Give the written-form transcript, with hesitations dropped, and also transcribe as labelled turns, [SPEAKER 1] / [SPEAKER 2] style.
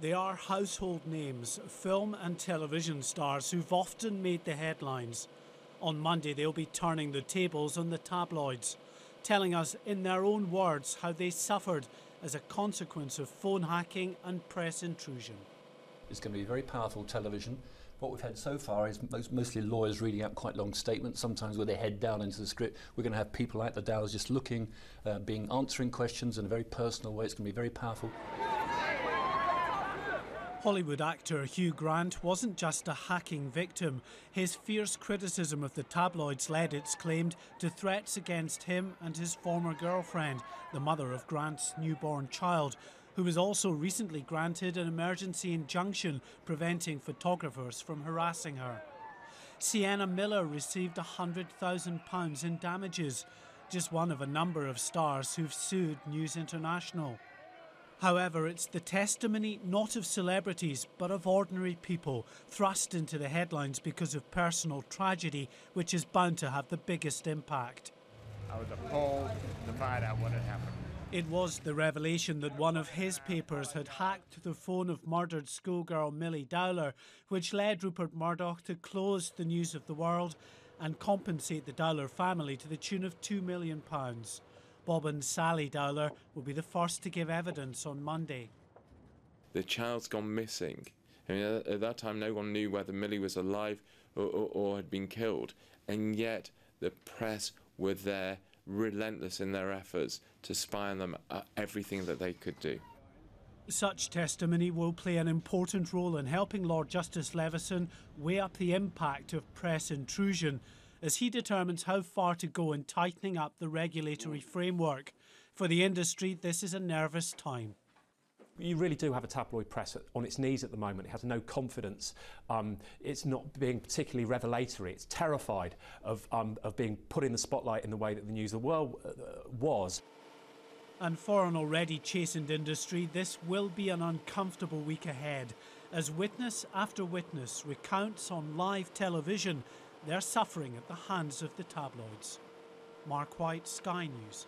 [SPEAKER 1] They are household names, film and television stars who've often made the headlines. On Monday, they'll be turning the tables on the tabloids, telling us in their own words how they suffered as a consequence of phone hacking and press intrusion.
[SPEAKER 2] It's going to be very powerful television. What we've had so far is mostly lawyers reading out quite long statements, sometimes with their head down into the script. We're going to have people like the Dowlers just looking, answering questions in a very personal way. It's going to be very powerful.
[SPEAKER 1] Hollywood actor Hugh Grant wasn't just a hacking victim. His fierce criticism of the tabloids led, it's claimed, to threats against him and his former girlfriend, the mother of Grant's newborn child, who was also recently granted an emergency injunction preventing photographers from harassing her. Sienna Miller received £100,000 in damages, just one of a number of stars who've sued News International. However, it's the testimony not of celebrities but of ordinary people thrust into the headlines because of personal tragedy which is bound to have the biggest impact.
[SPEAKER 3] I was appalled to find out what had happened.
[SPEAKER 1] It was the revelation that one of his papers had hacked the phone of murdered schoolgirl Milly Dowler, which led Rupert Murdoch to close the News of the World and compensate the Dowler family to the tune of £2 million. Bob and Sally Dowler will be the first to give evidence on Monday.
[SPEAKER 4] The child's gone missing. I mean, at that time, no one knew whether Milly was alive or had been killed. And yet, the press were there, relentless in their efforts to spy on them, everything that they could do.
[SPEAKER 1] Such testimony will play an important role in helping Lord Justice Leveson weigh up the impact of press intrusion as he determines how far to go in tightening up the regulatory framework. For the industry, this is a nervous time.
[SPEAKER 5] You really do have a tabloid press on its knees at the moment. It has no confidence. It's not being particularly revelatory. It's terrified of being put in the spotlight in the way that the News of the World was.
[SPEAKER 1] And for an already chastened industry, this will be an uncomfortable week ahead, as witness after witness recounts on live television their suffering at the hands of the tabloids. Mark White, Sky News.